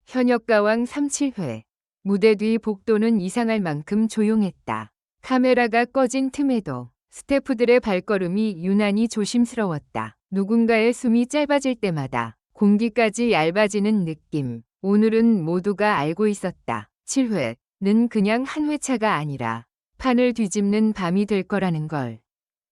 현역가왕 37회. 무대 뒤 복도는 이상할 만큼 조용했다. 카메라가 꺼진 틈에도 스태프들의 발걸음이 유난히 조심스러웠다. 누군가의 숨이 짧아질 때마다 공기까지 얇아지는 느낌. 오늘은 모두가 알고 있었다. 7회는 그냥 한 회차가 아니라 판을 뒤집는 밤이 될 거라는 걸.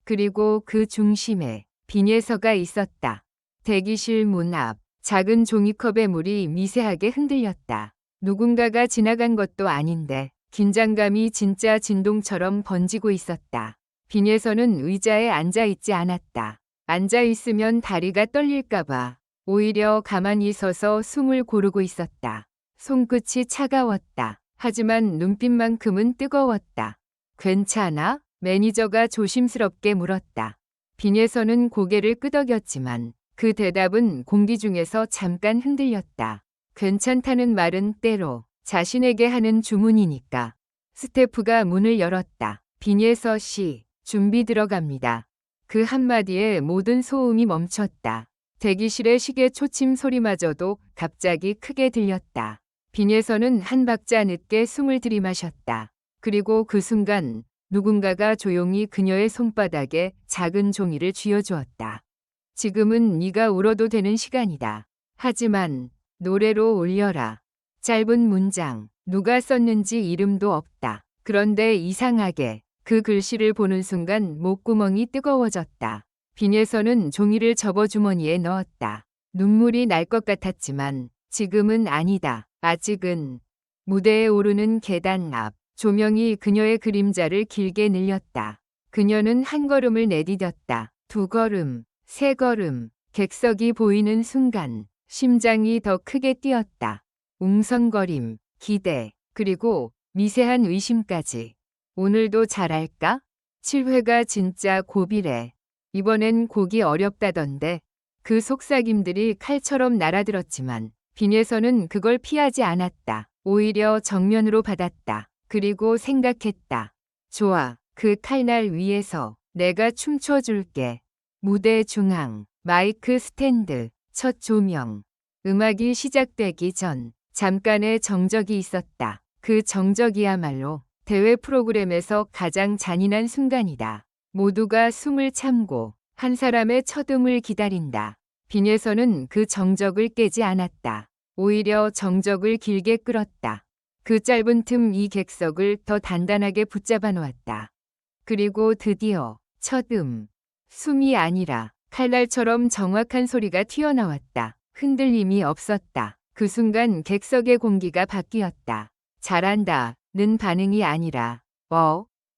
그리고 그 중심에 빈예서가 있었다. 대기실 문 앞 작은 종이컵의 물이 미세하게 흔들렸다. 누군가가 지나간 것도 아닌데 긴장감이 진짜 진동처럼 번지고 있었다. 빈예서는 의자에 앉아 있지 않았다. 앉아 있으면 다리가 떨릴까봐 오히려 가만히 서서 숨을 고르고 있었다. 손끝이 차가웠다. 하지만 눈빛만큼은 뜨거웠다. 괜찮아? 매니저가 조심스럽게 물었다. 빈예서는 고개를 끄덕였지만 그 대답은 공기 중에서 잠깐 흔들렸다. 괜찮다는 말은 때로 자신에게 하는 주문이니까. 스태프가 문을 열었다. 빈예서 씨, 준비 들어갑니다. 그 한마디에 모든 소음이 멈췄다. 대기실의 시계 초침 소리마저도 갑자기 크게 들렸다. 빈예서는 한 박자 늦게 숨을 들이마셨다. 그리고 그 순간 누군가가 조용히 그녀의 손바닥에 작은 종이를 쥐어주었다. 지금은 네가 울어도 되는 시간이다. 하지만 노래로 울려라. 짧은 문장, 누가 썼는지 이름도 없다. 그런데 이상하게 그 글씨를 보는 순간 목구멍이 뜨거워졌다. 빈예서는 종이를 접어 주머니에 넣었다. 눈물이 날 것 같았지만 지금은 아니다. 아직은. 무대에 오르는 계단 앞 조명이 그녀의 그림자를 길게 늘렸다. 그녀는 한 걸음을 내디뎠다. 두 걸음, 세 걸음, 객석이 보이는 순간 심장이 더 크게 뛰었다. 웅성거림, 기대, 그리고 미세한 의심까지. 오늘도 잘할까? 7회가 진짜 고비래. 이번엔 곡이 어렵다던데. 그 속삭임들이 칼처럼 날아들었지만 빈예서는 그걸 피하지 않았다. 오히려 정면으로 받았다. 그리고 생각했다. 좋아, 그 칼날 위에서 내가 춤춰줄게. 무대 중앙, 마이크 스탠드, 첫 조명. 음악이 시작되기 전 잠깐의 정적이 있었다. 그 정적이야말로 대회 프로그램에서 가장 잔인한 순간이다. 모두가 숨을 참고 한 사람의 첫음을 기다린다. 빈예서는 그 정적을 깨지 않았다. 오히려 정적을 길게 끌었다. 그 짧은 틈 이 객석을 더 단단하게 붙잡아 놓았다. 그리고 드디어 첫음. 숨이 아니라 칼날처럼 정확한 소리가 튀어나왔다. 흔들림이 없었다. 그 순간 객석의 공기가 바뀌었다. 잘한다는 반응이 아니라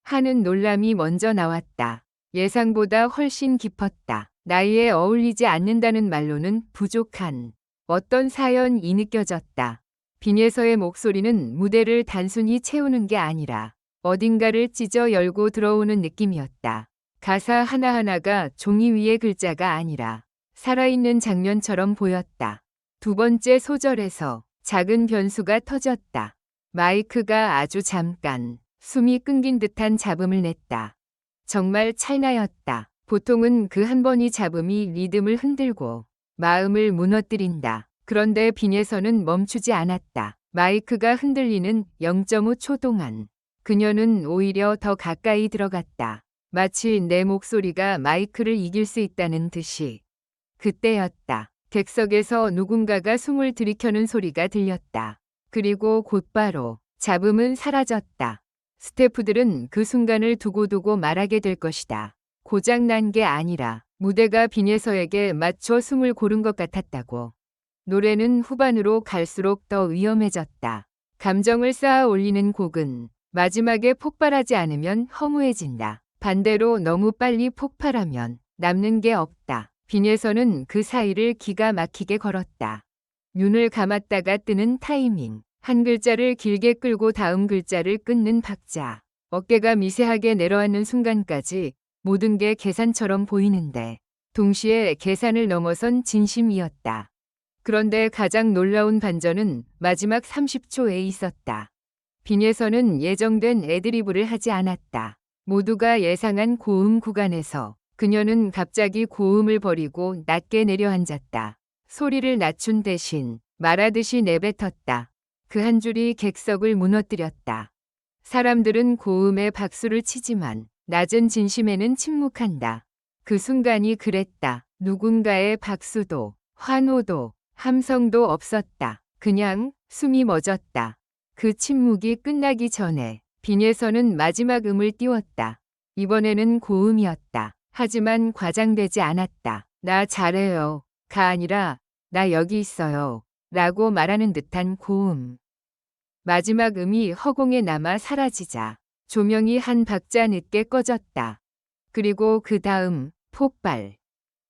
하는 놀람이 먼저 나왔다. 예상보다 훨씬 깊었다. 나이에 어울리지 않는다는 말로는 부족한 어떤 사연이 느껴졌다. 빈예서의 목소리는 무대를 단순히 채우는 게 아니라 어딘가를 찢어 열고 들어오는 느낌이었다. 가사 하나하나가 종이 위의 글자가 아니라 살아있는 장면처럼 보였다. 두 번째 소절에서 작은 변수가 터졌다. 마이크가 아주 잠깐 숨이 끊긴 듯한 잡음을 냈다. 정말 찰나였다. 보통은 그 한 번의 잡음이 리듬을 흔들고 마음을 무너뜨린다. 그런데 빈예서는 멈추지 않았다. 마이크가 흔들리는 0.5초 동안 그녀는 오히려 더 가까이 들어갔다. 마치 내 목소리가 마이크를 이길 수 있다는 듯이. 그때였다. 객석에서 누군가가 숨을 들이켜는 소리가 들렸다. 그리고 곧바로 잡음은 사라졌다. 스태프들은 그 순간을 두고두고 말하게 될 것이다. 고장난 게 아니라 무대가 빈예서에게 맞춰 숨을 고른 것 같았다고. 노래는 후반으로 갈수록 더 위험해졌다. 감정을 쌓아 올리는 곡은 마지막에 폭발하지 않으면 허무해진다. 반대로 너무 빨리 폭발하면 남는 게 없다. 빈예서는 그 사이를 기가 막히게 걸었다. 눈을 감았다가 뜨는 타이밍. 한 글자를 길게 끌고 다음 글자를 끊는 박자. 어깨가 미세하게 내려앉는 순간까지 모든 게 계산처럼 보이는데 동시에 계산을 넘어선 진심이었다. 그런데 가장 놀라운 반전은 마지막 30초에 있었다. 빈예서는 예정된 애드리브를 하지 않았다. 모두가 예상한 고음 구간에서 그녀는 갑자기 고음을 버리고 낮게 내려앉았다. 소리를 낮춘 대신 말하듯이 내뱉었다. 그 한 줄이 객석을 무너뜨렸다. 사람들은 고음에 박수를 치지만 낮은 진심에는 침묵한다. 그 순간이 그랬다. 누군가의 박수도 환호도 함성도 없었다. 그냥 숨이 멎었다. 그 침묵이 끝나기 전에 빈에서는 마지막 음을 띄웠다. 이번에는 고음이었다. 하지만 과장되지 않았다. 나 잘해요. 가 아니라 나 여기 있어요. 라고 말하는 듯한 고음. 마지막 음이 허공에 남아 사라지자 조명이 한 박자 늦게 꺼졌다. 그리고 그 다음 폭발.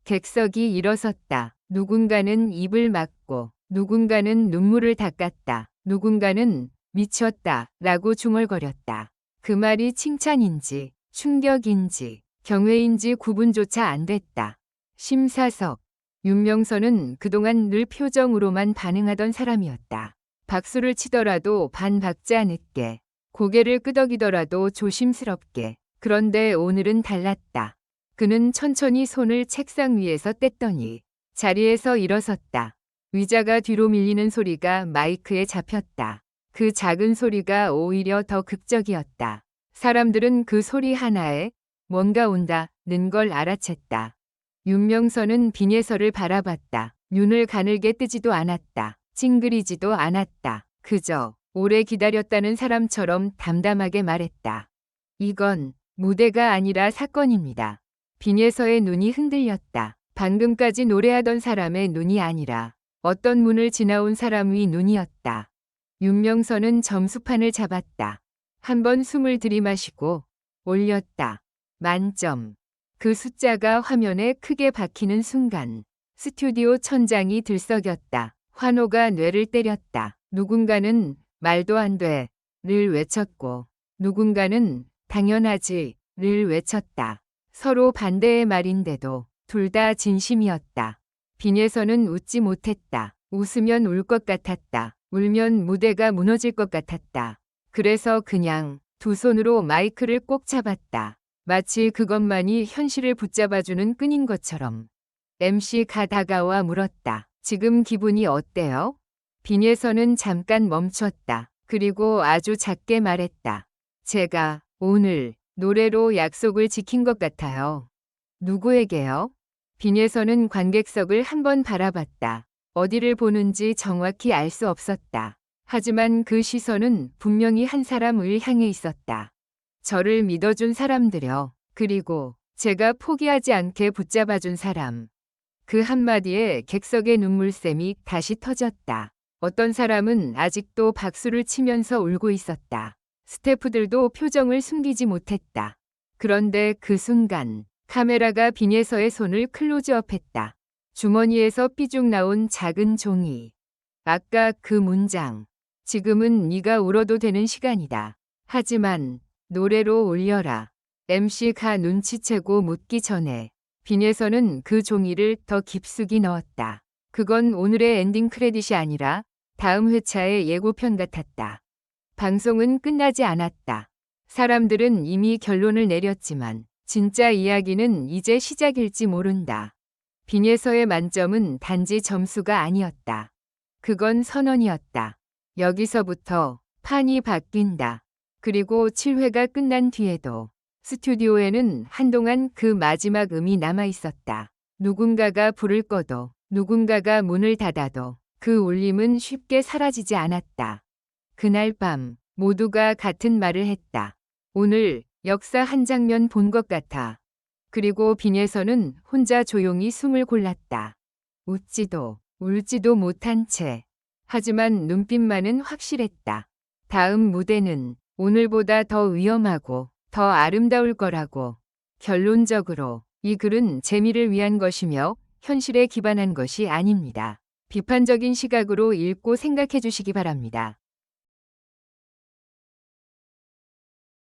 객석이 일어섰다. 누군가는 입을 막고 누군가는 눈물을 닦았다. 누군가는 미쳤다 라고 중얼거렸다. 그 말이 칭찬인지 충격인지 경외인지 구분조차 안 됐다. 심사석. 윤명선은 그동안 늘 표정으로만 반응하던 사람이었다. 박수를 치더라도 반 박자 늦게, 고개를 끄덕이더라도 조심스럽게. 그런데 오늘은 달랐다. 그는 천천히 손을 책상 위에서 뗐더니 자리에서 일어섰다. 의자가 뒤로 밀리는 소리가 마이크에 잡혔다. 그 작은 소리가 오히려 더 극적이었다. 사람들은 그 소리 하나에 뭔가 온다는 걸 알아챘다. 윤명선은 빈예서를 바라봤다. 눈을 가늘게 뜨지도 않았다. 찡그리지도 않았다. 그저 오래 기다렸다는 사람처럼 담담하게 말했다. 이건 무대가 아니라 사건입니다. 빈예서의 눈이 흔들렸다. 방금까지 노래하던 사람의 눈이 아니라 어떤 문을 지나온 사람 위 눈이었다. 윤명선은 점수판을 잡았다. 한 번 숨을 들이마시고 올렸다. 만점. 그 숫자가 화면에 크게 박히는 순간 스튜디오 천장이 들썩였다. 환호가 뇌를 때렸다. 누군가는 말도 안 돼를 외쳤고 누군가는 당연하지를 외쳤다. 서로 반대의 말인데도 둘 다 진심이었다. 빈에서는 웃지 못했다. 웃으면 울 것 같았다. 울면 무대가 무너질 것 같았다. 그래서 그냥 두 손으로 마이크를 꼭 잡았다. 마치 그것만이 현실을 붙잡아주는 끈인 것처럼. MC가 다가와 물었다. 지금 기분이 어때요? 빈에서는 잠깐 멈췄다. 그리고 아주 작게 말했다. 제가 오늘 노래로 약속을 지킨 것 같아요. 누구에게요? 빈에서는 관객석을 한번 바라봤다. 어디를 보는지 정확히 알 수 없었다. 하지만 그 시선은 분명히 한 사람을 향해 있었다. 저를 믿어준 사람들여. 그리고 제가 포기하지 않게 붙잡아준 사람. 그 한마디에 객석의 눈물샘이 다시 터졌다. 어떤 사람은 아직도 박수를 치면서 울고 있었다. 스태프들도 표정을 숨기지 못했다. 그런데 그 순간 카메라가 빈예서의 손을 클로즈업했다. 주머니에서 삐죽 나온 작은 종이. 아까 그 문장. 지금은 네가 울어도 되는 시간이다. 하지만 노래로 울려라. MC가 눈치채고 묻기 전에 빈에서는 그 종이를 더 깊숙이 넣었다. 그건 오늘의 엔딩 크레딧이 아니라 다음 회차의 예고편 같았다. 방송은 끝나지 않았다. 사람들은 이미 결론을 내렸지만 진짜 이야기는 이제 시작일지 모른다. 빈에서의 만점은 단지 점수가 아니었다. 그건 선언이었다. 여기서부터 판이 바뀐다. 그리고 7회가 끝난 뒤에도 스튜디오에는 한동안 그 마지막 음이 남아 있었다. 누군가가 불을 꺼도 누군가가 문을 닫아도 그 울림은 쉽게 사라지지 않았다. 그날 밤 모두가 같은 말을 했다. 오늘 역사 한 장면 본 것 같아. 그리고 빈에서는 혼자 조용히 숨을 골랐다. 웃지도 울지도 못한 채. 하지만 눈빛만은 확실했다. 다음 무대는 오늘보다 더 위험하고 더 아름다울 거라고. 결론적으로 이 글은 재미를 위한 것이며 현실에 기반한 것이 아닙니다. 비판적인 시각으로 읽고 생각해 주시기 바랍니다.